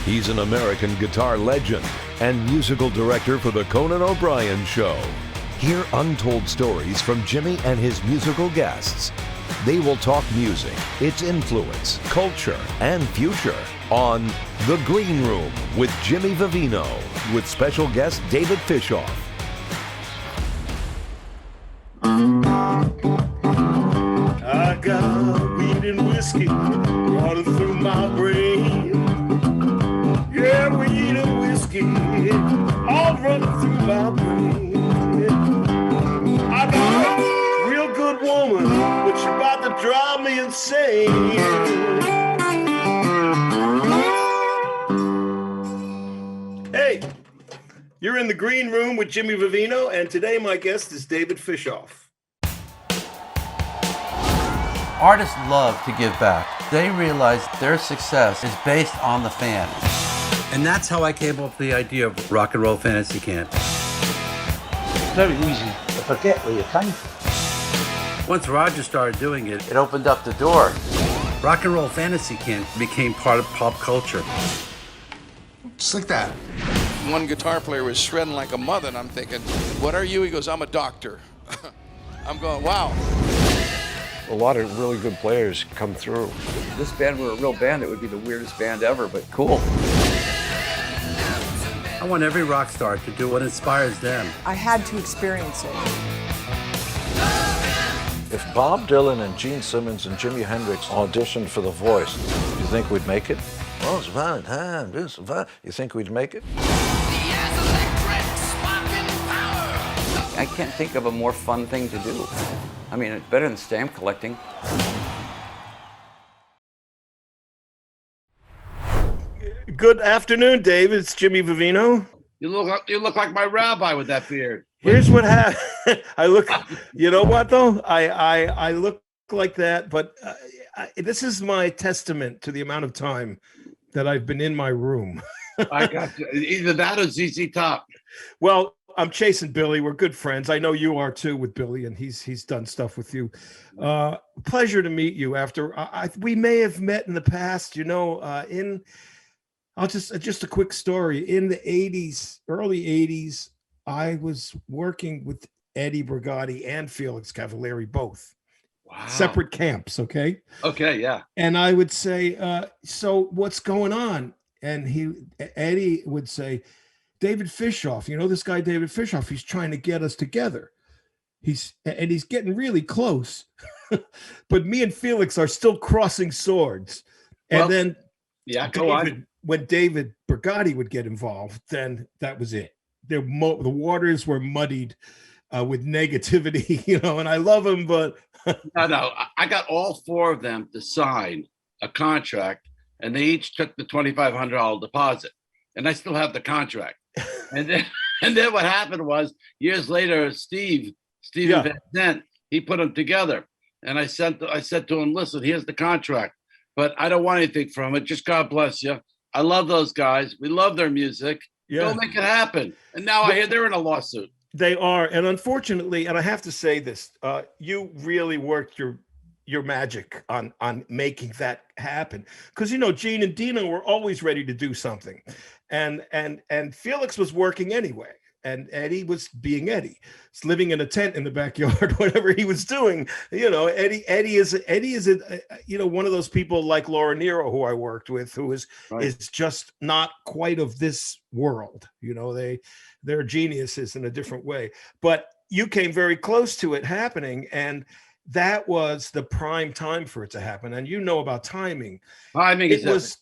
He's an American guitar legend and musical director for The Conan O'Brien Show. Hear untold stories from Jimmy and his musical guests. They will talk music, its influence, culture, and future on The Green Room with Jimmy Vivino, with special guest David Fishof. I got weed and whiskey running through my brain. Yeah, weed and whiskey all running through my brain. I got a real good woman, but she's about to drive me insane. Hey, you're in the Green Room with Jimmy Vivino, and today my guest is David Fishof. Artists love to give back. They realize their success is based on the fans. And that's how I came up with the idea of Rock and Roll Fantasy Camp. It's very easy to forget where you came from. Once Roger started doing it, it opened up the door. Rock and Roll Fantasy Camp became part of pop culture. Just like that. One guitar player was shredding like a mother, and I'm thinking, what are you? He goes, I'm a doctor. I'm going, wow. A lot of really good players come through. If this band were a real band, it would be the weirdest band ever, but cool. I want every rock star to do what inspires them. I had to experience it. If Bob Dylan and Gene Simmons and Jimi Hendrix auditioned for The Voice, do you think we'd make it? Oh, it's about time. You think we'd make it? I can't think of a more fun thing to do. I mean, it's better than stamp collecting. Good afternoon, Dave. It's Jimmy Vivino. You look like my rabbi with that beard. Here's what happened. I look. You know what though? I look like that, but this is my testament to the amount of time that I've been in my room. I got you. Either that or ZZ Top. Well, I'm chasing Billy. We're good friends. I know you are too with Billy, and he's done stuff with you. Pleasure to meet you. After we may have met in the past, you know. I'll just a quick story. In the '80s, early '80s, I was working with Eddie Brigati and Felix Cavalieri, both. Wow. Separate camps. Okay. Okay. Yeah. And I would say, so what's going on? And Eddie would say, David Fishof, you know this guy David Fishof, he's trying to get us together. He's getting really close. But me and Felix are still crossing swords. And then when David Brigati would get involved, then that was it. The waters were muddied with negativity, you know, and I love him, but no, I got all four of them to sign a contract, and they each took the $2,500 deposit, and I still have the contract. And then what happened was years later, Steven Van Zandt, he put them together, and I said to him, listen, here's the contract, but I don't want anything from it. Just God bless you. I love those guys. We love their music. Yeah. Go make it happen. And now I hear they're in a lawsuit. They are, and unfortunately, and I have to say this, you really worked your magic on making that happen, because you know Gene and Dino were always ready to do something, and Felix was working anyway, and Eddie was being Eddie. He's living in a tent in the backyard, whatever he was doing. You know, Eddie is you know, one of those people like Laura Nero, who I worked with, who is just not quite of this world. You know, they're geniuses in a different way. But you came very close to it happening, and that was the prime time for it to happen. And you know about timing. It was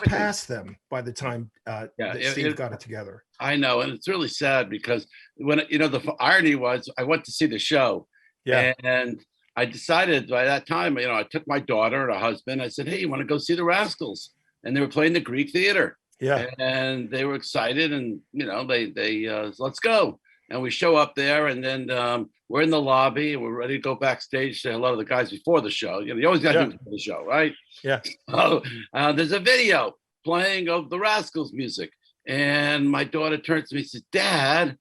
past them by the time Steve got it together. I know, and it's really sad because when the irony was, I went to see the show, and I decided by that time, you know, I took my daughter and her husband. I said, "Hey, you want to go see the Rascals?" And they were playing the Greek Theater. Yeah, and they were excited, and you know, they let's go. And we show up there, and then we're in the lobby, and we're ready to go backstage, say hello to the guys before the show. You know, you always got to do it before the show, right? Yeah. Oh, there's a video playing of the Rascals music. And my daughter turns to me and says, Dad,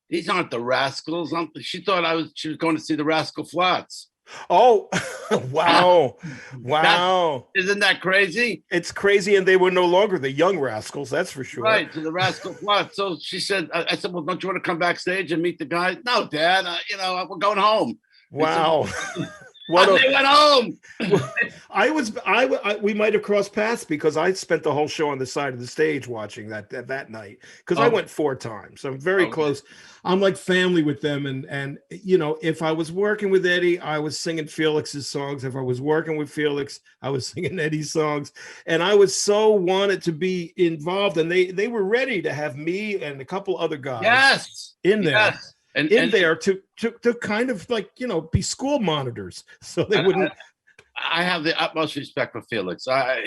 these aren't the Rascals. She thought she was going to see the Rascal Flats. Oh, wow. Wow. Isn't that crazy? It's crazy. And they were no longer the Young Rascals, that's for sure. Right, to the Rascal Flatts. So she said, I said, well, don't you want to come backstage and meet the guy? No, Dad, we're going home. Wow. They went home. We might have crossed paths because I spent the whole show on the side of the stage watching that night because I went 4 times. So I'm very close. I'm like family with them. And if I was working with Eddie, I was singing Felix's songs. If I was working with Felix, I was singing Eddie's songs. And I was so wanted to be involved. And they were ready to have me and a couple other guys in there. Yes. And there to kind of like, be school monitors. So they wouldn't. I have the utmost respect for Felix. To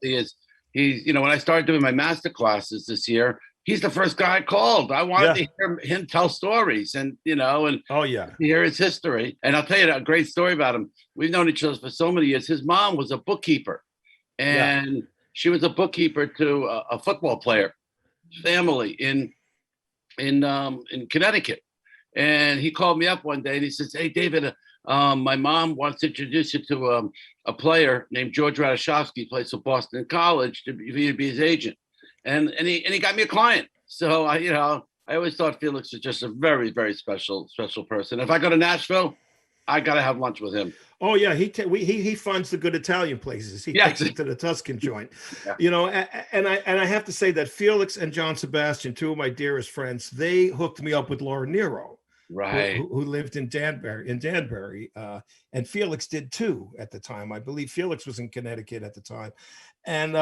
me he's when I started doing my master classes this year, he's the first guy I called. I wanted to hear him tell stories and hear his history. And I'll tell you a great story about him. We've known each other for so many years. His mom was a bookkeeper and she was a bookkeeper to a football player family in Connecticut. And he called me up one day and he says, hey, David, my mom wants to introduce you to a player named George Radishofsky, plays for Boston College, to be his agent. And he got me a client. So, I always thought Felix was just a very, very special person. If I go to Nashville, I got to have lunch with him. Oh, yeah. He finds the good Italian places. He takes it to the Tuscan joint, and I have to say that Felix and John Sebastian, 2 of my dearest friends, they hooked me up with Laura Nero. Right, who lived in Danbury, and Felix did too at the time. I believe Felix was in Connecticut at the time, and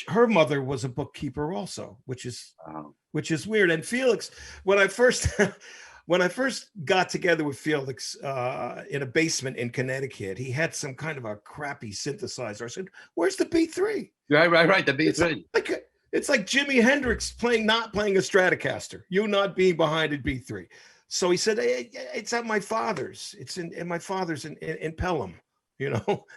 her mother was a bookkeeper also, which is weird. And Felix, when I first got together with Felix in a basement in Connecticut, he had some kind of a crappy synthesizer. I said, "Where's the B3?" Right, the B3. It's like Jimi Hendrix not playing a Stratocaster, you not being behind a B3. So he said, hey, it's at my father's. It's in my father's in Pelham,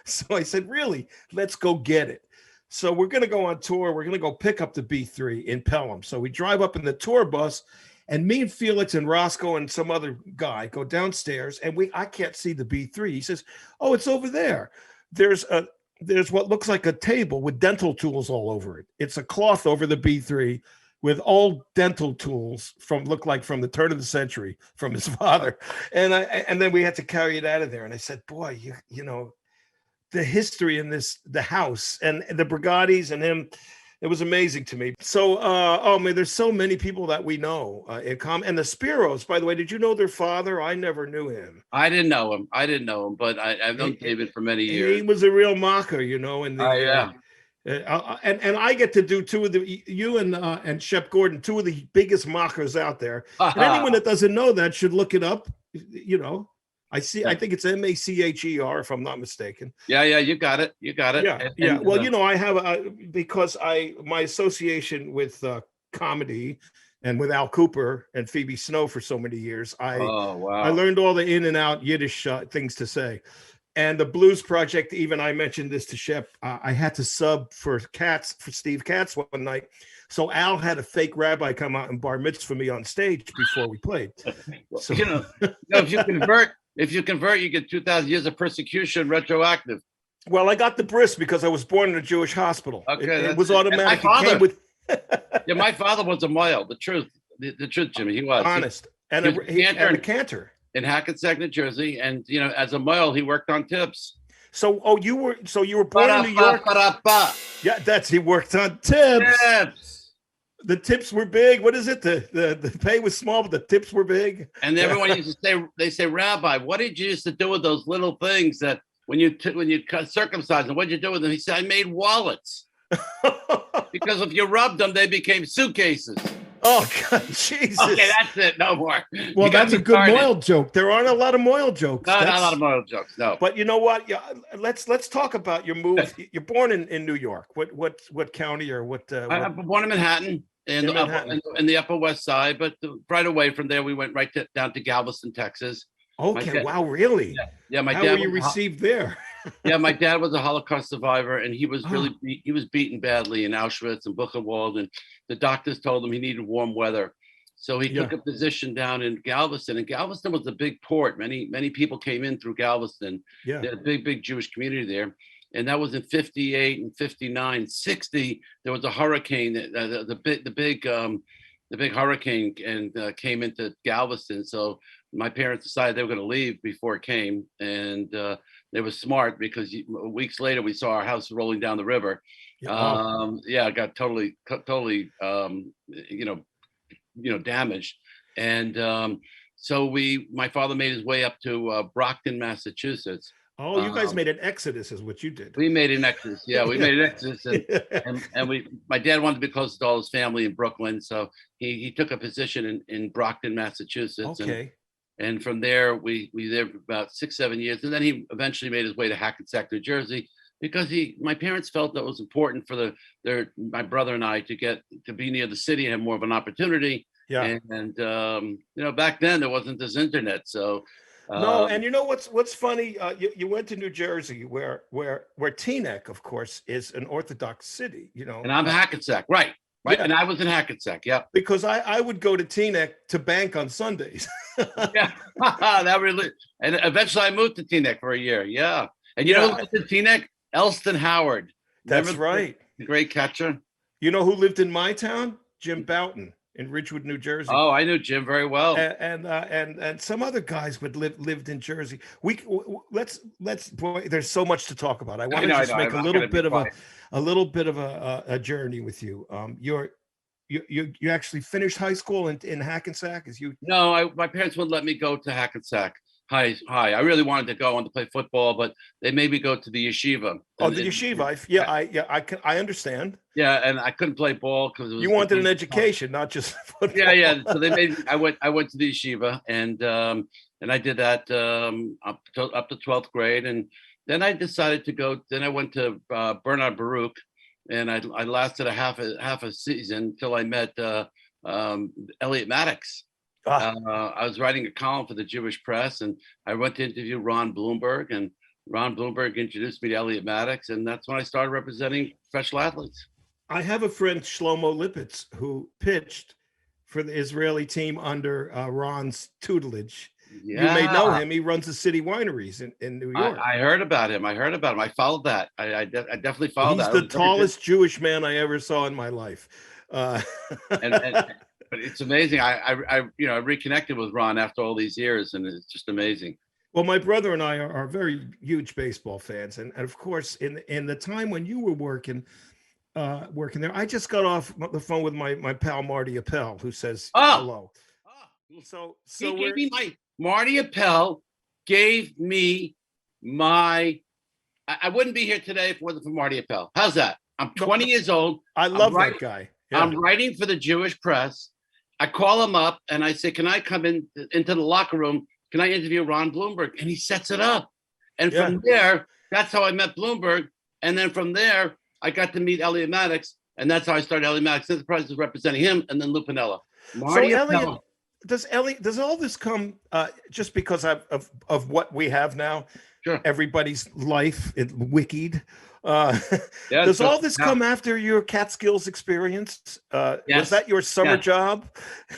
So I said, really? Let's go get it. So we're going to go on tour. We're going to go pick up the B3 in Pelham. So we drive up in the tour bus, and me and Felix and Roscoe and some other guy go downstairs, and I can't see the B3. He says, oh, it's over there. There's what looks like a table with dental tools all over it. It's a cloth over the B3 with old dental tools from the turn of the century from his father. And then we had to carry it out of there. And I said, boy, the history in the house and the Brigadis and him, it was amazing to me. So, there's so many people that we know in common. And the Spiros, by the way, did you know their father? I never knew him. I didn't know him, but I've known David for many years. He was a real mocker, And I get to do you and Shep Gordon, 2 of the biggest mockers out there. And anyone that doesn't know that should look it up. I think it's Macher, if I'm not mistaken. Yeah, you got it. Yeah. Well, I have because my association with comedy and with Al Cooper and Phoebe Snow for so many years, I learned all the in and out Yiddish things to say. And the Blues Project, even I mentioned this to Shep, I had to sub for Steve Katz one night. So Al had a fake rabbi come out and bar mitzvah me on stage before we played. So if you convert, you get 2,000 years of persecution retroactive. Well, I got the bris because I was born in a Jewish hospital. Okay, it was automatic. My father was a mohel. The truth, Jimmy, he was honest. And a cantor in Hackensack, New Jersey, and as a mohel, he worked on tips. So you were born in New York. Yeah, he worked on tips. The tips were big. What is it? The pay was small, but the tips were big. And everyone used to say, Rabbi, what did you used to do with those little things that when you circumcised them? What did you do with them? He said, I made wallets. Because if you rubbed them, they became suitcases. Oh, God, Jesus. Okay, that's it. No more. Well, that's a good Moyle joke. There aren't a lot of Moyle jokes. No, not a lot of Moyle jokes, no. But you know what? Yeah, let's talk about your move. You're born in New York. What county or what? I was born in Manhattan. In the Upper West Side, but right away from there, we went right down to Galveston, Texas. Okay, wow, really? Yeah, my How dad were you received there? Yeah, my dad was a Holocaust survivor, and he was beaten badly in Auschwitz and Buchenwald, and the doctors told him he needed warm weather. So he took a position down in Galveston, and Galveston was a big port. Many people came in through Galveston. Yeah. There's a big Jewish community there. And that was in 58 and 59, 60. There was a hurricane, the big hurricane, and came into Galveston. So my parents decided they were going to leave before it came, and they were smart because weeks later we saw our house rolling down the river. It got totally damaged, and so my father made his way up to Brockton, Massachusetts. Oh, you guys made an exodus, is what you did. We made an exodus. Yeah, we made an exodus, and my dad wanted to be close to all his family in Brooklyn, so he took a position in Brockton, Massachusetts. Okay. And from there, we lived for about 6-7 years, and then he eventually made his way to Hackensack, New Jersey, because my parents felt that it was important for my brother and I to be near the city and have more of an opportunity. Yeah. And back then there wasn't this internet, so. No, and you know what's funny? You went to New Jersey, where Teaneck, of course, is an Orthodox city. And I'm Hackensack, right? Yeah. And I was in Hackensack, yeah. Because I would go to Teaneck to bank on Sundays. Yeah, that really. And eventually I moved to Teaneck for a year, yeah. And you know who lived in Teaneck? Elston Howard. That's right. The great catcher. You know who lived in my town? Jim Boughton in Ridgewood, New Jersey. Oh, I knew Jim very well. And some other guys lived in Jersey. Let's boy, there's so much to talk about. I want to just make a little bit of a journey with you. You actually finished high school in Hackensack? No, my parents wouldn't let me go to Hackensack High. I really wanted to go. I wanted to play football, but they made me go to the yeshiva. Oh, the yeshiva. I understand. Yeah, and I couldn't play ball because you wanted an education, not just football. Yeah. So they made. I went to the yeshiva, and I did that up to 12th grade, and then I decided to go. Then I went to Bernard Baruch, and I lasted a half a season until I met Elliot Maddox. I was writing a column for the Jewish Press, and I went to interview Ron Bloomberg, and Ron Bloomberg introduced me to Elliot Maddox, and that's when I started representing professional athletes. I have a friend, Shlomo Lipitz, who pitched for the Israeli team under Ron's tutelage. Yeah. You may know him. He runs the City Wineries in New York. I heard about him. I followed that. I definitely followed that. He's the tallest Jewish man I ever saw in my life. But it's amazing. I reconnected with Ron after all these years, and it's just amazing. Well, my brother and I are very huge baseball fans, and of course, in the time when you were working there, I just got off the phone with my pal Marty Appel, who says hello. So he gave me Marty Appel gave me my. I wouldn't be here today if it wasn't for Marty Appel. How's that? I'm 20 years old. I love that guy. Yeah. I'm writing for the Jewish Press. I call him up and I say, "Can I come into the locker room? Can I interview Ron Bloomberg?" And he sets it up. And from there, that's how I met Bloomberg. And then from there, I got to meet Elliot Maddox, and that's how I started Elliot Maddox. Enterprise was representing him, and then Lou Piniella. Elliot, does all this come just because of what we have now? Sure. Everybody's life wicked. Does all this come after your Catskills experience? Yes. Was that your summer job?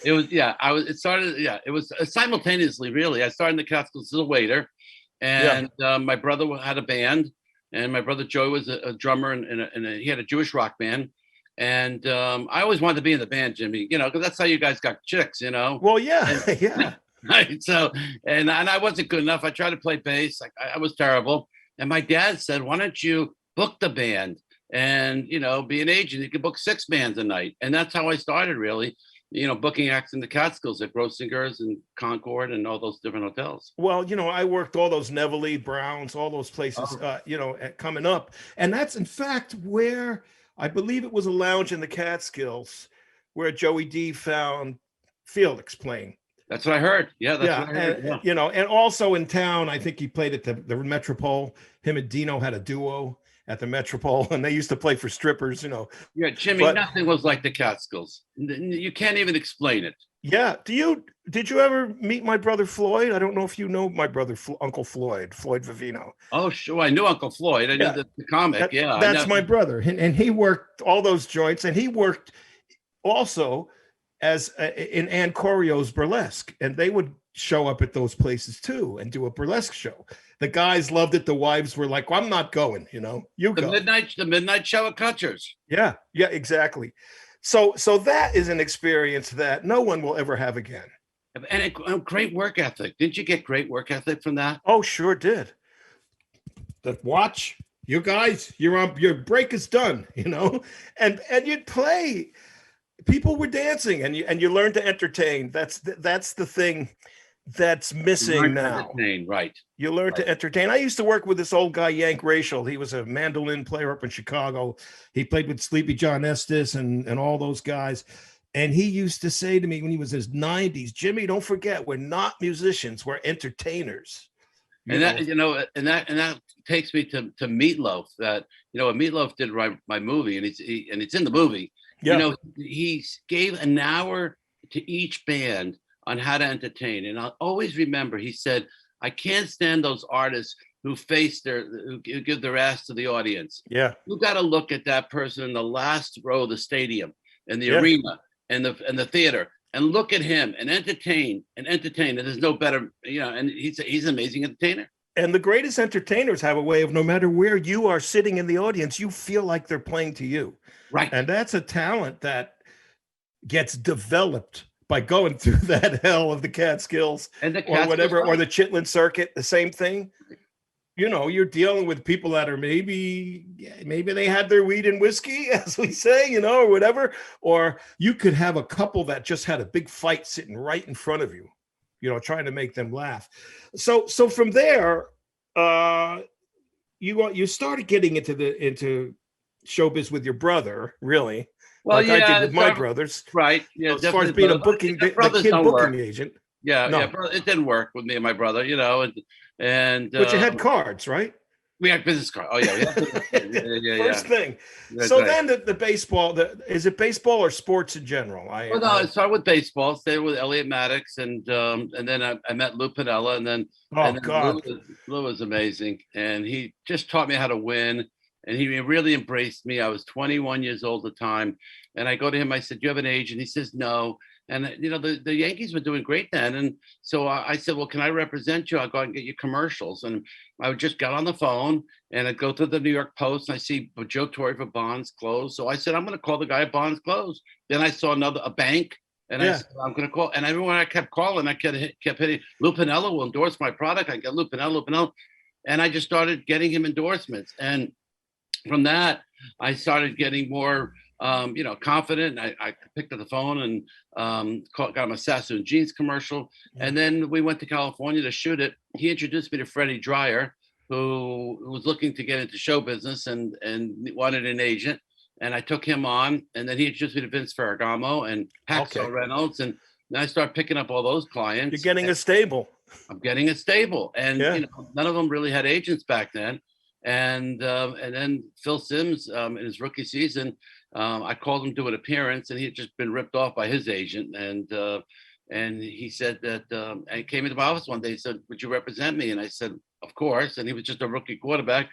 It was. It was simultaneously. Really, I started in the Catskills as a waiter, and my brother had a band, and my brother Joey was a drummer, and he had a Jewish rock band. And I always wanted to be in the band, Jimmy. Because that's how you guys got chicks. Well, yeah. Right. So, and I wasn't good enough. I tried to play bass. I was terrible. And my dad said, "Why don't you book the band and, be an agent? You can book 6 bands a night." And that's how I started, really, booking acts in the Catskills at Grossinger's and Concord and all those different hotels. Well, I worked all those Neville Browns, all those places, coming up. And that's, in fact, where I believe it was a lounge in the Catskills where Joey D found Felix playing. That's what I heard. Yeah, that's what I heard. And also in town, I think he played at the Metropole. Him and Dino had a duo at the Metropole, and they used to play for strippers, Yeah, Jimmy, nothing was like the Catskills. You can't even explain it. Yeah. Did you ever meet my brother Floyd? I don't know if you know my brother, Uncle Floyd Vivino. Oh, sure. I knew Uncle Floyd. I knew the comic. That's my brother. And he worked all those joints, and he worked also as in Ann Corio's burlesque, and they would show up at those places too and do a burlesque show. The guys loved it. The wives were like, well, I'm not going, you know, you The go. midnight show at Kutcher's. Yeah, exactly. So that is an experience that no one will ever have again. And a great work ethic. Didn't you get great work ethic from that? Oh, sure did. The watch, you guys, your break is done, you know, and you'd play. People were dancing, and you learn to entertain. That's the thing that's missing now. Right. You learn to entertain. I used to work with this old guy, Yank Rachel. He was a mandolin player up in Chicago. He played with Sleepy John Estes and all those guys. And he used to say to me when he was in his 90s, Jimmy, don't forget, we're not musicians, we're entertainers. And that takes me to Meatloaf. That when Meatloaf did my movie, and it's in the movie. Yeah. He gave an hour to each band on how to entertain. And I'll always remember, he said, I can't stand those artists who give their ass to the audience. Yeah. You got to look at that person in the last row of the stadium and the arena and the theater and look at him and entertain. And there's no better, and he's an amazing entertainer. And the greatest entertainers have a way of, no matter where you are sitting in the audience, you feel like they're playing to you. Right. And that's a talent that gets developed by going through that hell of the Catskills or whatever, or the Chitlin Circuit, the same thing. You're dealing with people that are maybe they had their weed and whiskey, as we say, or whatever. Or you could have a couple that just had a big fight sitting right in front of you, trying to make them laugh. So from there, you started getting into showbiz with your brother, really. Well, like I did with my brothers. Right. Yeah. As far as being a booking agent. Yeah. No. Yeah. It didn't work with me and my brother, and but you had cards, right? We had business cards. Oh yeah. First thing. That's so right. then the baseball, is it baseball or sports in general? I started with baseball, stayed with Elliot Maddox, and then I met Lou Piniella, and then God, Lou was amazing, and he just taught me how to win. And he really embraced me. I was 21 years old at the time. And I go to him, I said, "Do you have an agent?" He says, "No." And, the Yankees were doing great then. And so I said, "Well, can I represent you? I'll go out and get you commercials." And I would just get on the phone and I'd go to the New York Post and I see Joe Torre for Bonds Clothes. So I said, "I'm going to call the guy at Bonds Clothes." Then I saw a bank. And I said, "I'm going to call." And everyone I kept calling, I kept hitting, "Lou Piniella will endorse my product. I get Lou Piniella. And I just started getting him endorsements. And from that, I started getting more, confident. I picked up the phone and got him a Sassoon jeans commercial. And then we went to California to shoot it. He introduced me to Freddie Dreyer, who was looking to get into show business and wanted an agent. And I took him on. And then he introduced me to Vince Ferragamo and Hacksaw Reynolds. And then I started picking up all those clients. You're getting a stable. I'm getting a stable. And none of them really had agents back then. And then Phil Simms, in his rookie season, I called him to an appearance, and he had just been ripped off by his agent. And he said that, and he came into my office one day. He said, "Would you represent me?" And I said, "Of course." And he was just a rookie quarterback.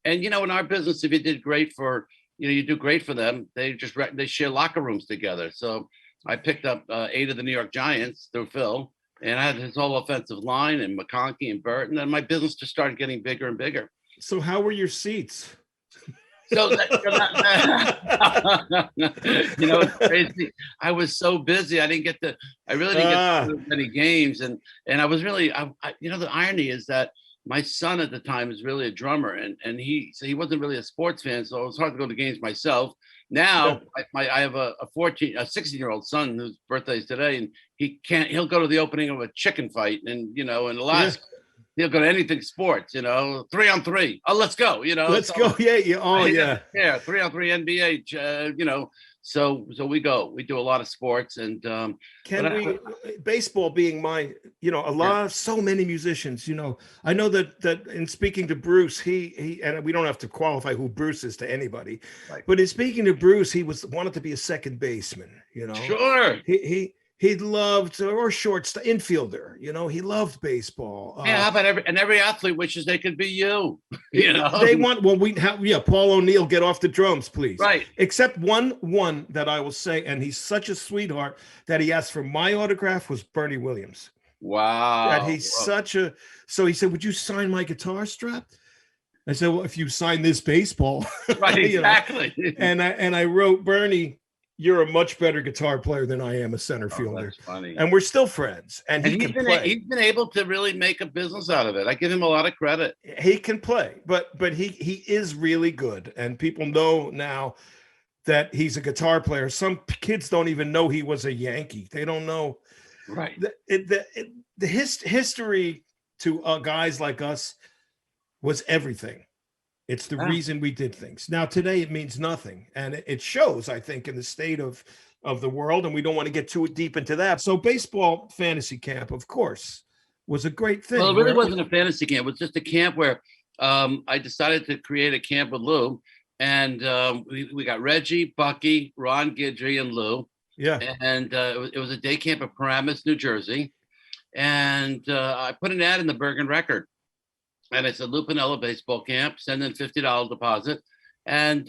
And in our business, if you did great for, you do great for them, they share locker rooms together. So I picked up 8 of the New York Giants through Phil, and I had his whole offensive line and McConkey and Burton, and my business just started getting bigger and bigger. So how were your seats? So it's crazy. I was so busy. I really didn't get to many games. And I was really, the irony is that my son at the time is really a drummer, and he wasn't really a sports fan. So it was hard to go to games myself. Now I have a 16-year-old son whose birthday is today, and he'll go to the opening of a chicken fight in Alaska. Yeah. He'll go to anything sports, 3-on-3. Oh, let's go, Let's go. Yeah. Oh, yeah. Yeah. 3-on-3 NBA, So we go. We do a lot of sports, and baseball being my, so many musicians. I know that in speaking to Bruce, he and we don't have to qualify who Bruce is to anybody, but in speaking to Bruce, he wanted to be a second baseman. Sure. He loved, or infielder, he loved baseball. Yeah, how about every athlete wishes they could be you? You know, They want, Paul O'Neill, get off the drums, please. Right. Except one that I will say, and he's such a sweetheart, that he asked for my autograph, was Bernie Williams. Wow. That he's so he said, would you sign my guitar strap? I said, well, if you sign this baseball. Right, exactly. And I wrote, Bernie, you're a much better guitar player than I am a center fielder. That's funny. And we're still friends. And he can play. He's been able to really make a business out of it. I give him a lot of credit. He can play, but he is really good. And people know now that he's a guitar player. Some kids don't even know he was a Yankee. They don't know. Right. The history to guys like us was everything. It's the reason we did things. Now, today it means nothing. And it shows, I think, in the state of the world. And we don't want to get too deep into that. So baseball fantasy camp, of course, was a great thing. Well, it really wasn't a fantasy camp. It was just a camp where I decided to create a camp with Lou. And we got Reggie, Bucky, Ron Guidry, and Lou. Yeah. And it was a day camp at Paramus, New Jersey. And I put an ad in the Bergen Record. And I said, Lou Piniella baseball camp, send in $50 deposit. And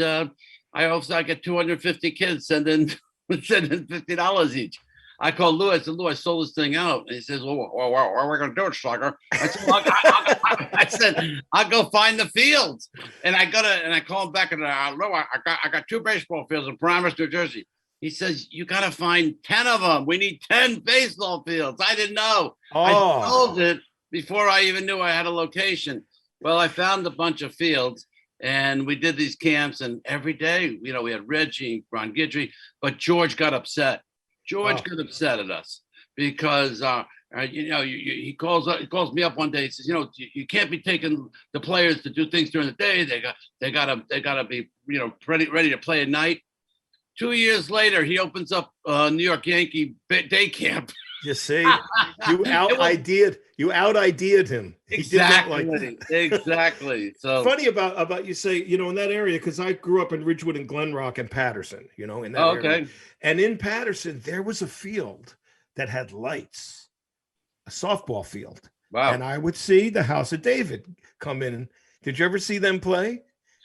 I get 250 kids send in $50 each. I called Lou. I said, Lou, I sold this thing out. And he says, well, what are we going to do it, Slugger? I said, I'll go find the fields. And I call him back and Lou, I got 2 baseball fields in Paramus, New Jersey. He says, you got to find 10 of them. We need 10 baseball fields. I didn't know. Oh. I sold it before I even knew I had a location. Well, I found a bunch of fields and we did these camps, and every day, we had Reggie, Ron Guidry, but George got upset. George got upset at us because, he calls me up one day. He says, you can't be taking the players to do things during the day. They gotta be, ready to play at night. 2 years later, he opens up New York Yankee day camp. You see, you out-ideaed him. He exactly. Did that exactly. So funny about you say, in that area, because I grew up in Ridgewood and Glen Rock and Patterson, in that area. And in Patterson, there was a field that had lights, a softball field. Wow. And I would see the House of David come in. Did you ever see them play?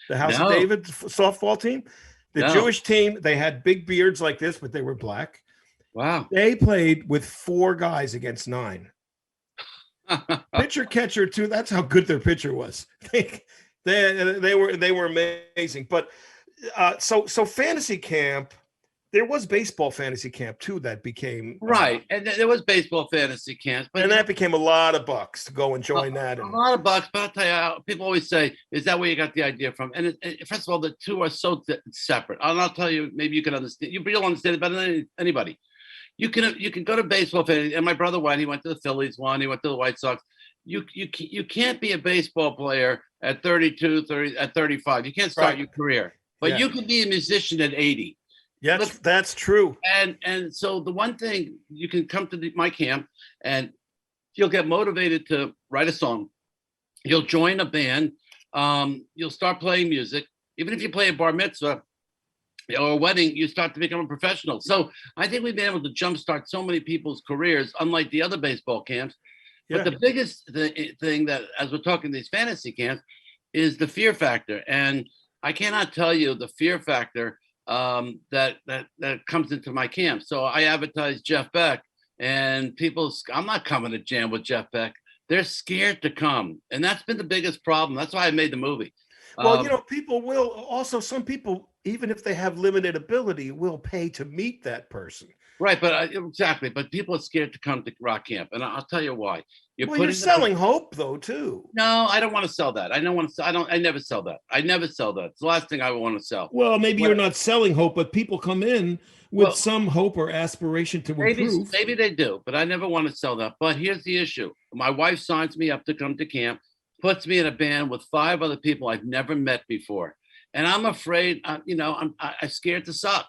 The House of David softball team? The Jewish team, they had big beards like this, but they were black. Wow. They played with 4 guys against 9. Pitcher, catcher, too. That's how good their pitcher was. They were amazing. But so fantasy camp, there was baseball fantasy camp too that became right. And there was baseball fantasy camps, but that became a lot of bucks to go and join that. A lot of bucks. But I'll tell you, people always say, "Is that where you got the idea from?" And first of all, the two are so separate. And I'll tell you, maybe you can understand. You'll understand it better than anybody. You can go to baseball fantasy, and my brother went. He went to the Phillies one. He went to the White Sox. You can't be a baseball player at 32, 30, at 35. You can't start your career, but you can be a musician at 80. Yeah, that's true. And so the one thing, you can come to my camp and you'll get motivated to write a song. You'll join a band. You'll start playing music. Even if you play a bar mitzvah or a wedding, you start to become a professional. So I think we've been able to jumpstart so many people's careers, unlike the other baseball camps. But the biggest thing that, as we're talking these fantasy camps, is the fear factor. And I cannot tell you the fear factor that comes into my camp. So I advertise Jeff Beck, and I'm not coming to jam with Jeff Beck. They're scared to come. And that's been the biggest problem. That's why I made the movie. Well, people will also, some people, even if they have limited ability, will pay to meet that person. Right, but exactly. But people are scared to come to rock camp, and I'll tell you why. You're selling hope, though, too. No, I don't want to sell that. I never sell that. I never sell that. It's the last thing I want to sell. Well, maybe you're not selling hope, but people come in with some hope or aspiration to improve. Maybe they do, but I never want to sell that. But here's the issue: my wife signs me up to come to camp, puts me in a band with 5 other people I've never met before, and I'm afraid. I'm scared to suck.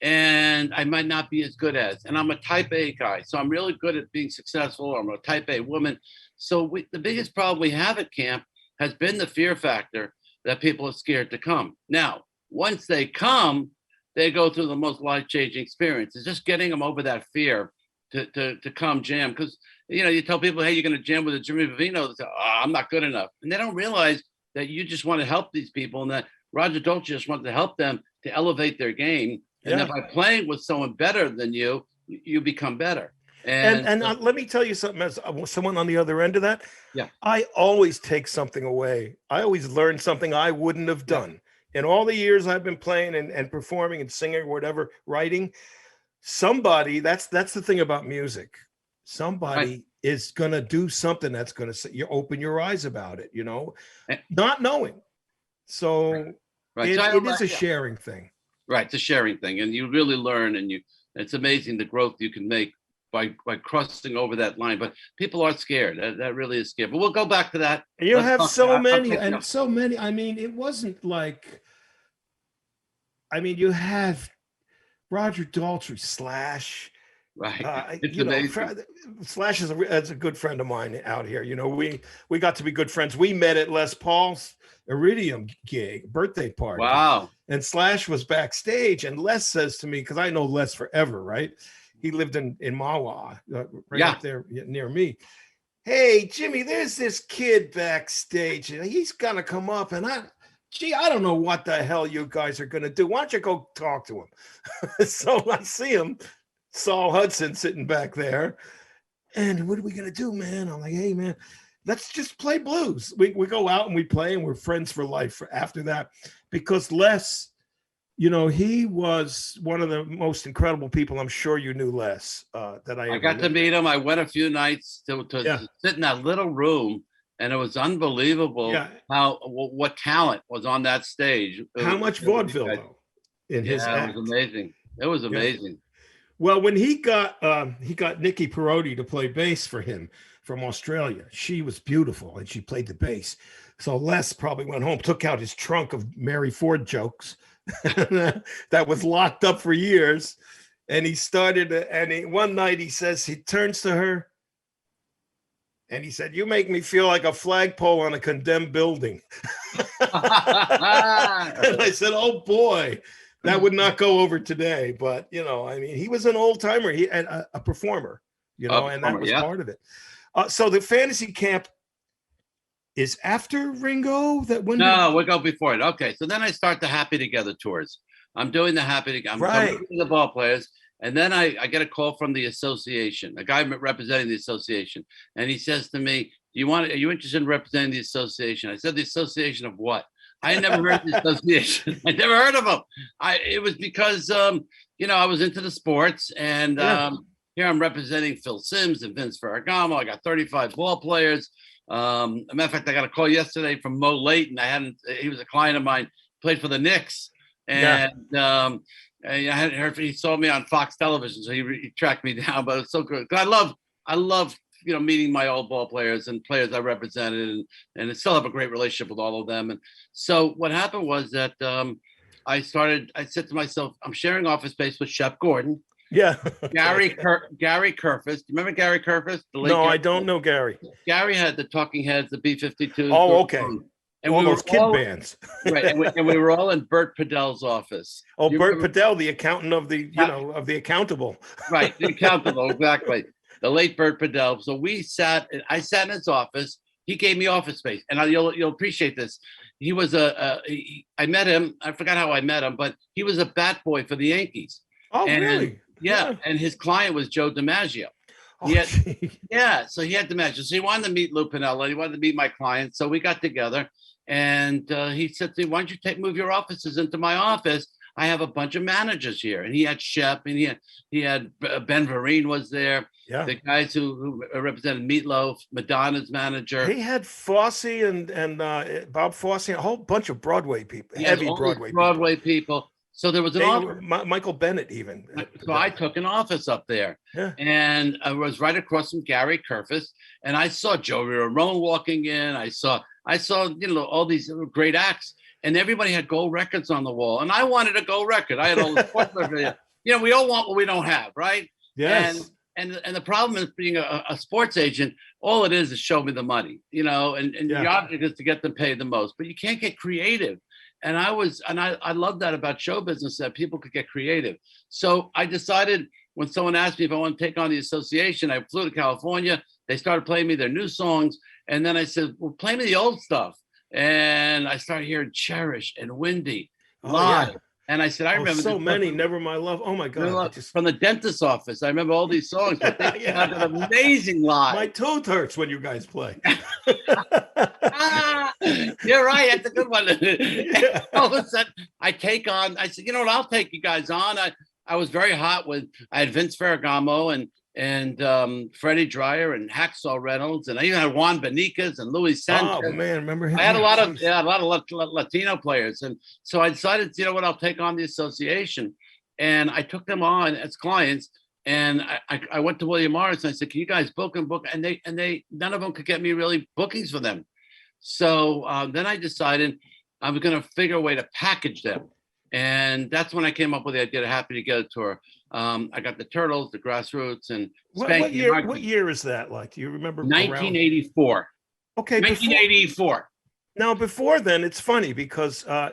And I might not be as good as, and I'm a type A guy. So I'm really good at being successful. I'm a type A woman. So the biggest problem we have at camp has been the fear factor that people are scared to come. Now, once they come, they go through the most life-changing experience. It's just getting them over that fear to come jam, because you tell people, hey, you're going to jam with a Jimmy Vivino. They say, oh, I'm not good enough, and they don't realize that you just want to help these people, and that Roger Dolce just wanted to help them to elevate their game, and that by playing with someone better than you, you become better. And let me tell you something, as someone on the other end of that. Yeah, I always take something away. I always learn something I wouldn't have done in all the years I've been playing and performing and singing, or whatever, writing. Somebody, that's the thing about music. Somebody is gonna do something that's gonna you open your eyes about it, not knowing. So it is a sharing thing. Right, it's a sharing thing, and you really learn, and it's amazing the growth you can make by crossing over that line. But people are scared. That really is scared. But we'll go back to that. You have so many. I mean, it wasn't like. I mean, you have Roger Daltrey, Slash. Right. It's amazing. Slash is a good friend of mine out here. We got to be good friends. We met at Les Paul's Iridium gig, birthday party. Wow. And Slash was backstage, and Les says to me, because I know Les forever, right? He lived in Mawa, up there near me. Hey, Jimmy, there's this kid backstage, and he's gonna come up, and I don't know what the hell you guys are gonna do. Why don't you go talk to him? So I see him, Saul Hudson, sitting back there, and what are we gonna do, man? I'm like, hey, man, let's just play blues. We go out and we play, and we're friends for life after that, because Les, he was one of the most incredible people. I'm sure you knew Les. I got to meet him. I went a few nights to sit in that little room, and it was unbelievable what talent was on that stage. How much vaudeville though in his act. It was amazing. It was amazing. Yeah. Well, when he got Nikki Perotti to play bass for him from Australia, she was beautiful and she played the bass. So Les probably went home, took out his trunk of Mary Ford jokes that was locked up for years, and he started. One night he says, he turns to her and he said, "You make me feel like a flagpole on a condemned building." And I said, "Oh boy, that would not go over today." But I mean, he was an old timer. He and a performer, and that was part of it. So the fantasy camp is after Ringo. We'll go before it. Okay, so then I start the Happy Together tours. I'm doing the Happy Together. I'm with the ball players, and then I get a call from the association, a guy representing the association, and he says to me, "Are you interested in representing the association?" I said, "The association of what?" I had never heard of the association. I never heard of them. It was because I was into the sports, and here I'm representing Phil Simms and Vince Ferragamo. I got 35 ball players. As a matter of fact, I got a call yesterday from Mo Layton. He was a client of mine, played for the Knicks, and I hadn't heard. He saw me on Fox Television, so he tracked me down. But it's so good. I love meeting my old ball players and players I represented, and I still have a great relationship with all of them. And so what happened was that I said to myself, I'm sharing office space with Shep Gordon. Yeah. Gary Kerfus. Do you remember Gary Kerfus? No, I don't know Gary. Gary had the Talking Heads, the B-52s. Oh, okay. And all those kid bands. Right. And we were all in Bert Padell's office. Oh, Bert Padell, the accountant of the, of the accountable. Right. The accountable. Exactly. The late Bert Padell. So I sat in his office. He gave me office space. And you'll appreciate this. He was I met him. I forgot how I met him, but he was a bat boy for the Yankees. Oh, really? Yeah. And his client was Joe DiMaggio. So he had DiMaggio. So he wanted to meet Lou Piniella. He wanted to meet my client. So we got together, and he said to me, "Why don't you move your offices into my office? I have a bunch of managers here." And he had Shep, and he had Ben Vereen was there. Yeah. The guys who represented Meatloaf, Madonna's manager. He had Fosse and Bob Fosse, a whole bunch of Broadway people, heavy Broadway people. So there was an office. Michael Bennett even. So I took an office up there, and I was right across from Gary Kerfus, and I saw Joey Ramone walking in. I saw all these great acts, and everybody had gold records on the wall, and I wanted a gold record. I had all the sports records. We all want what we don't have, right? Yes. And the problem is being a sports agent. All it is show me the money, and the object is to get them paid the most, but you can't get creative. And I love that about show business, that people could get creative. So I decided when someone asked me if I want to take on the association, I flew to California. They started playing me their new songs. And then I said, well, play me the old stuff. And I started hearing Cherish and Windy live. Yeah. And I said, I remember so many, Never My Love. Oh my God. From the dentist's office. I remember all these songs, but they sounded amazing live. My tooth hurts when you guys play. You're right. That's a good one. All of a sudden, I said, you know what? I'll take you guys on. I was very hot with, I had Vince Ferragamo and Freddie Dreyer and Hacksaw Reynolds, and I even had Juan Benitez and Luis Sanchez. Oh man, remember him? I had a lot of Latino players, and so I decided, you know what, I'll take on the association, and I took them on as clients. And I went to William Morris and I said, can you guys book? And they none of them could get me really bookings for them. So then I decided I was going to figure a way to package them. And that's when I came up with the idea of Happy Together tour. I got the Turtles, the Grassroots, and Spanky. What year is that like? Do you remember? 1984. Okay. 1984. Now, before then, it's funny because, I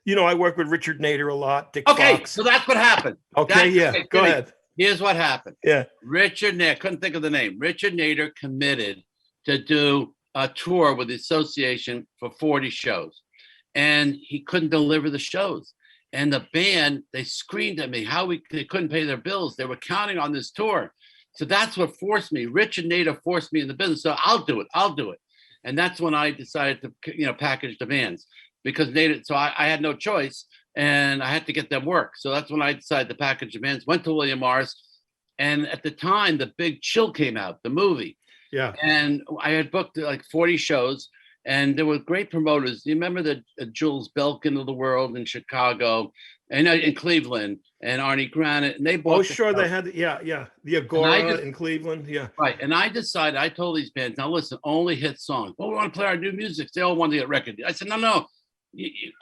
work with Richard Nader a lot, Dick Okay, Fox. so that's what happened. Okay, go ahead. Here's what happened. Yeah. Richard Nader, couldn't think of the name. Richard Nader committed to do a tour with the association for 40 shows. And he couldn't deliver the shows. And the band, they screamed at me they couldn't pay their bills. They were counting on this tour. So that's what forced me. Richard Nader forced me in the business. So I'll do it. And that's when I decided to, package the bands, because Nader, so I had no choice and I had to get them work. So that's when I decided to package the bands, went to William Morris. And at the time, The Big Chill came out, the movie. Yeah. And I had booked like 40 shows. And there were great promoters. You remember the Jules Belkin of the world in Chicago, and in Cleveland, and Arnie Granite, and they both. Oh, sure, they had the Agora in Cleveland, yeah. Right, and I told these bands, now listen, only hit songs. Well, we want to play our new music. They all wanted to get record. I said, no.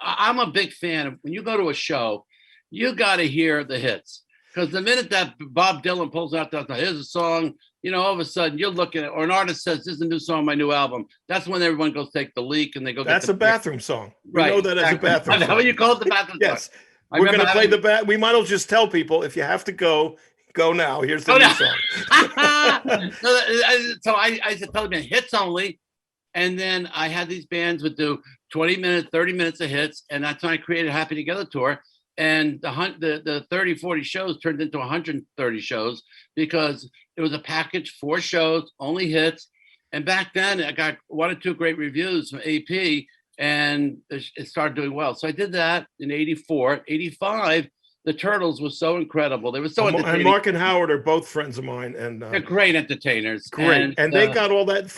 I'm a big fan of when you go to a show, you got to hear the hits, because the minute that Bob Dylan pulls out that here's a song. All of a sudden you're looking at, or an artist says, this is a new song, my new album. That's when everyone goes take the leak and they go. That's a bathroom song. We know that as a bathroom song. How you call it the bathroom yes. song? We're going to play we might as well just tell people, if you have to go now. Here's the new song. So I said, tell them hits only. And then I had these bands would do 20 minutes, 30 minutes of hits. And that's when I created Happy Together Tour. And the 30, 40 shows turned into 130 shows because it was a package, 4 shows, only hits. And back then I got 1 or 2 great reviews from AP and it started doing well. So I did that in 84, 85. The Turtles was so incredible. They were so entertaining. And Mark and Howard are both friends of mine. And they're great entertainers. Great. And they got all that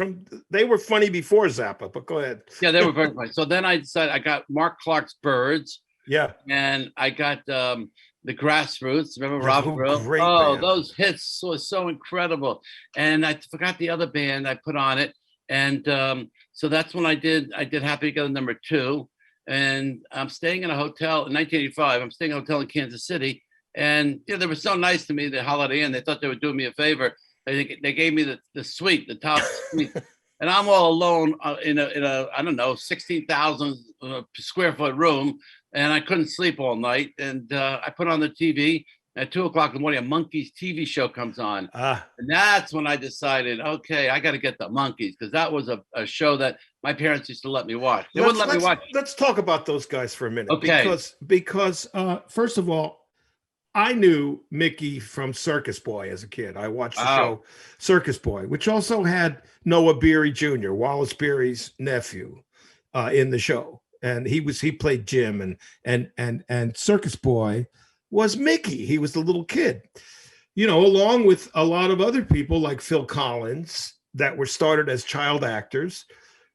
they were funny before Zappa, but go ahead. Yeah, they were very funny. So then I decided I got Mark Clark's Birds. Yeah. And I got the Grassroots. Remember Robert Brill? Oh, band. Those hits were so incredible. And I forgot the other band I put on it. And so that's when I did Happy Together #2. And I'm staying in a hotel in 1985. I'm staying in a hotel in Kansas City. And they were so nice to me, the Holiday Inn. They thought they were doing me a favor. They gave me the suite, the top suite. And I'm all alone in a I don't know, 16,000 square foot room. And I couldn't sleep all night. And I put on the TV. At 2:00 in the morning, a Monkees TV show comes on. And that's when I decided, okay, I got to get the Monkees, because that was a show that my parents used to let me watch. They wouldn't let me watch. Let's talk about those guys for a minute. Okay. Because first of all, I knew Mickey from Circus Boy as a kid. I watched the show Circus Boy, which also had Noah Beery Jr., Wallace Beery's nephew, in the show. And he played Jim, and Circus Boy was Mickey. He was the little kid, along with a lot of other people like Phil Collins that were started as child actors.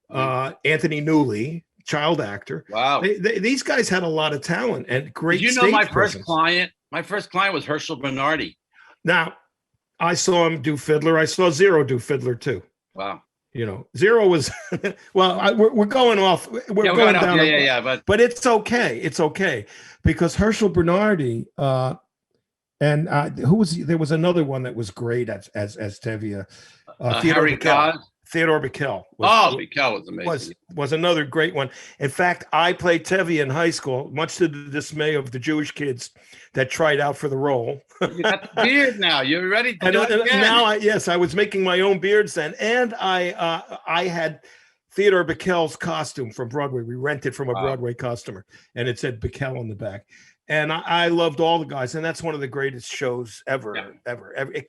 Anthony Newley, child actor. Wow. These guys had a lot of talent and great. Did you know my first client? My first client was Herschel Bernardi. Now, I saw him do Fiddler. I saw Zero do Fiddler too. Wow. Zero was well. We're going off. We're going down. But it's okay. It's okay because Herschel Bernardi and who was there was another one that was great as Tevye. Harry Cos. Theodore Bikel Bikel was amazing. Was another great one. In fact, I played Tevi in high school, much to the dismay of the Jewish kids that tried out for the role. You got the beard now. You're ready to do it again. Now, I was making my own beards then, and I had Theodore Bikel's costume from Broadway. We rented from a Broadway customer, and it said Bikel on the back. And I loved all the guys, and that's one of the greatest shows ever.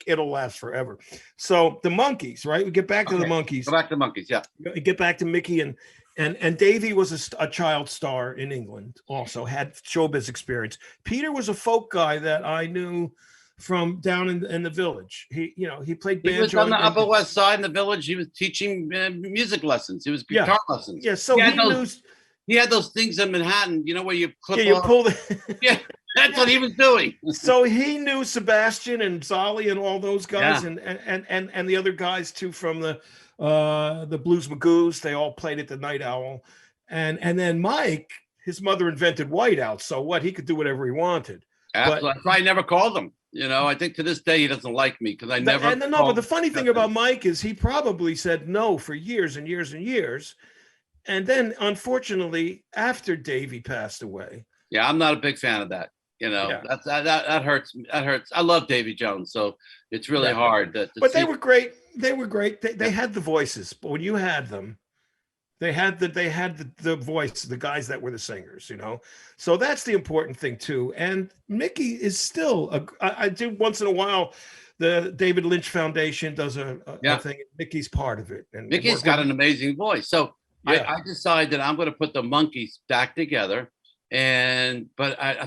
It'll last forever. So the Monkees, right? We get back to the Monkees. Go back to the Monkees, yeah. Get back to Mickey and Davy was a child star in England. Also had showbiz experience. Peter was a folk guy that I knew from down in the village. He played banjo. He was on the Upper West Side in the village. He was teaching music lessons. It was guitar lessons. Yeah, so he had those things in Manhattan, where you clip off. You pull the yeah, that's what he was doing. So he knew Sebastian and Zolly and all those guys, and the other guys too from the Blues Magoos. They all played at the Night Owl, and then Mike, his mother invented whiteout, so what, he could do whatever he wanted. Absolutely. That's why I never called him. I think to this day he doesn't like me because I never. But the funny thing about Mike is he probably said no for years and years and years. And then, unfortunately, after Davy passed away. Yeah, I'm not a big fan of that. That hurts. That hurts. I love Davy Jones, so it's really hard. But they were great. They were great. They had the voices. But when you had them, they had the voice. The guys that were the singers. So that's the important thing too. And Mickey is still. I do once in a while. The David Lynch Foundation does a thing. Mickey's part of it. And Mickey's got an amazing voice. So. Yeah. I decided that I'm going to put the Monkees back together, so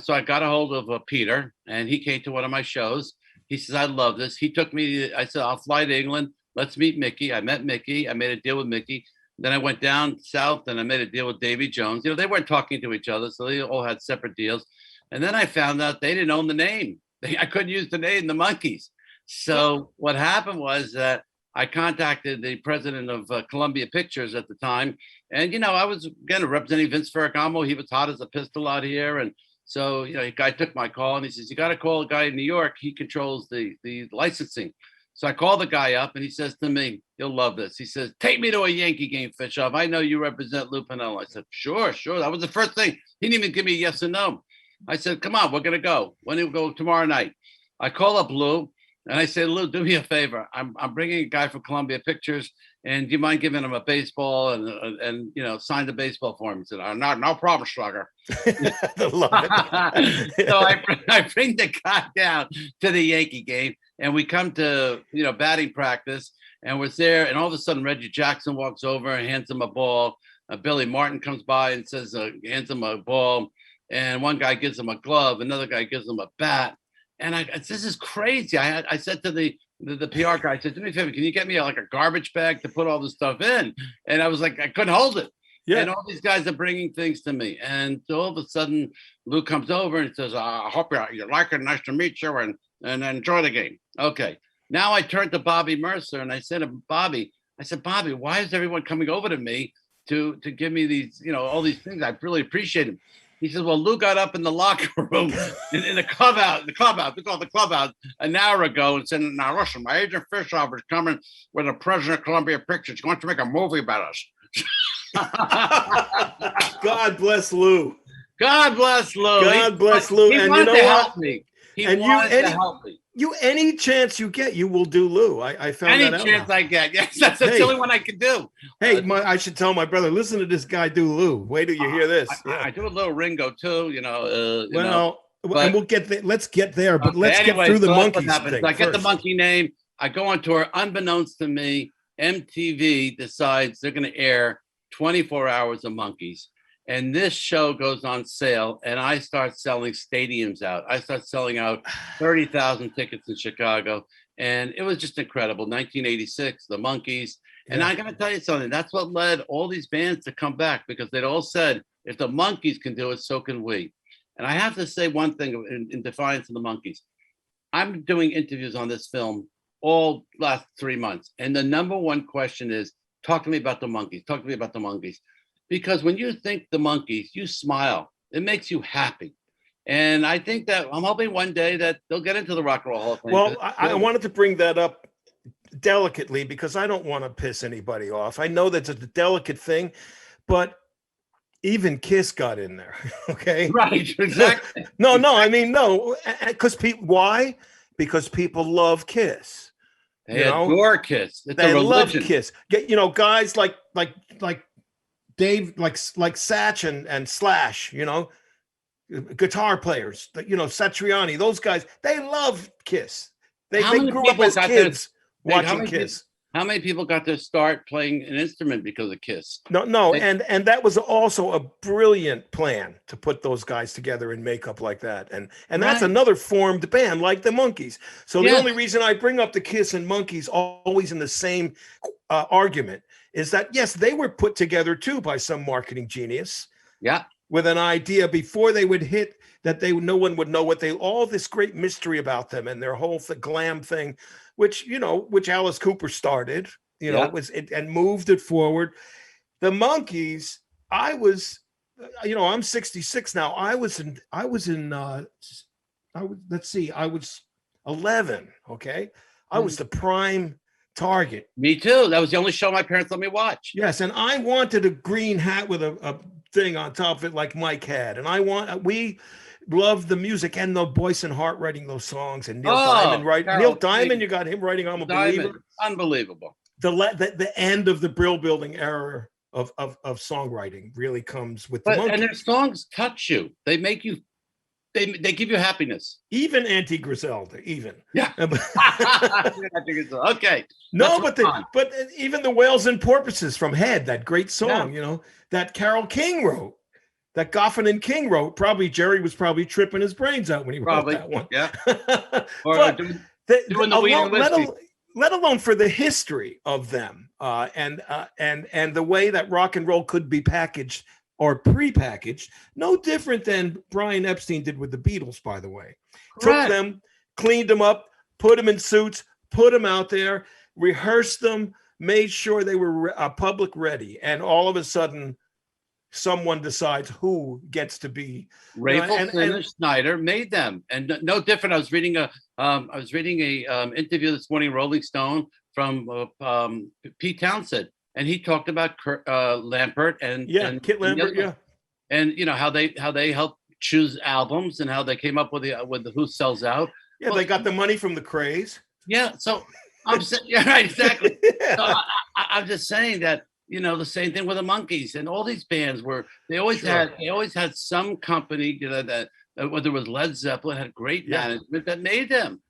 I got a hold of Peter, and he came to one of my shows. He says, "I love this." He took me. I said, "I'll fly to England. Let's meet Mickey." I met Mickey. I made a deal with Mickey. Then I went down south, and I made a deal with Davy Jones. They weren't talking to each other, so they all had separate deals. And then I found out they didn't own the name. I couldn't use the name, the Monkees. So what happened was that I contacted the president of Columbia Pictures at the time. And, I was, again, representing Vince Ferragamo. He was hot as a pistol out here. And so, a guy took my call and he says, "You got to call a guy in New York. He controls the licensing." So I called the guy up and he says to me, "You'll love this." He says, "Take me to a Yankee game, Fishof. I know you represent Lou Piniella." I said, Sure. That was the first thing. He didn't even give me a yes or no. I said, "Come on, we're going to go. When do we go? Tomorrow night." I call up Lou. And I said, "Lou, do me a favor. I'm bringing a guy from Columbia Pictures, and do you mind giving him a baseball and sign the baseball for him?" He said, "No problem, Slugger." So I bring the guy down to the Yankee game, and we come to batting practice, and we're there, and all of a sudden Reggie Jackson walks over and hands him a ball. Billy Martin comes by and says, hands him a ball, and one guy gives him a glove, another guy gives him a bat. And this is crazy. I said to the PR guy, I said, "Do me a favor, can you get me a garbage bag to put all this stuff in?" And I was like, I couldn't hold it. Yeah. And all these guys are bringing things to me. And so all of a sudden, Lou comes over and says, "I hope you like it. Nice to meet you and enjoy the game." Okay. Now I turned to Bobby Mercer and I said to Bobby, "Bobby, why is everyone coming over to me to give me these, all these things? I really appreciate them." He says, "Well, Lou got up in the locker room in the clubhouse, we call it the clubhouse, an hour ago and said, 'Now listen, my agent Fishof is coming with the president of Columbia Pictures. He wants to make a movie about us.'" God bless Lou. God bless Lou. God bless Lou. He wanted to help me. He wanted to help me. Any chance you get, you will do Lou. I found that out. Any chance I get. Yes, that's the only one I can do. Hey, I should tell my brother, listen to this guy do Lou. Wait till you hear this. I do a little Ringo too, and we'll get there. Let's get there, but let's get through the Monkees thing. I get the monkey name. I go on tour. Unbeknownst to me, MTV decides they're going to air 24 hours of Monkees. And this show goes on sale, and I start selling stadiums out. I start selling out 30,000 tickets in Chicago, and it was just incredible. 1986, the Monkees. And I got to tell you something. That's what led all these bands to come back, because they'd all said, if the Monkees can do it, so can we. And I have to say one thing in defiance of the Monkees. I'm doing interviews on this film all last 3 months, and the number one question is, talk to me about the Monkees. Talk to me about the Monkees. Because when you think the Monkees, you smile. It makes you happy. And I think that I'm hoping one day that they'll get into the Rock and Roll Hall of Fame. Well, I wanted to bring that up delicately, because I don't want to piss anybody off. I know that's a delicate thing, but even Kiss got in there. Okay. Right. Exactly. No, I mean, no, because people, why? Because people love Kiss. They adore Kiss. It's they a love religion. Kiss. Guys like Dave, like Satch and Slash, guitar players, Satriani, those guys, they love Kiss. They grew up as kids watching Kiss. How many people got to start playing an instrument because of Kiss? No, and that was also a brilliant plan to put those guys together in makeup like that, and that's another formed band like the Monkees. So the only reason I bring up the Kiss and Monkees always in the same argument is that yes, they were put together too by some marketing genius. Yeah. With an idea before they would hit that no one would know all this great mystery about them and their whole glam thing, which Alice Cooper started, and moved it forward. The Monkees, I'm 66 now. I was 11. Okay. I was the prime target. Me too. That was the only show my parents let me watch. Yes. And I wanted a green hat with a thing on top of it like Mike had. And we loved the music and the Boyce and Hart writing those songs and Neil Diamond writing. Neil Diamond, you got him writing I'm a Believer. Unbelievable. The end of the Brill Building era of songwriting really comes with the Monkees. And their songs touch you. They make you, they give you happiness. Even Auntie Griselda, even. Yeah. Okay. No, but even the Whales and Porpoises from Head, that great song, that Carole King wrote. That Goffin and King wrote. Probably Jerry was tripping his brains out when he wrote that one. Yeah. Let alone for the history of them and the way that rock and roll could be packaged or prepackaged, no different than Brian Epstein did with the Beatles, by the way. Correct. Took them, cleaned them up, put them in suits, put them out there, rehearsed them, made sure they were public ready, and all of a sudden someone decides who gets to be. Rafelson and Snyder made them, and no different. I was reading a interview this morning, Rolling Stone, from Pete Townsend, and he talked about Kit Lampert and Lambert, and how they helped choose albums and how they came up with the Who Sells Out. Yeah, they got the money from the Craze. Yeah, so I'm saying, right, exactly. So I'm just saying that. The same thing with the Monkees and all these bands they always had some company, that whether it was Led Zeppelin had great management that made them.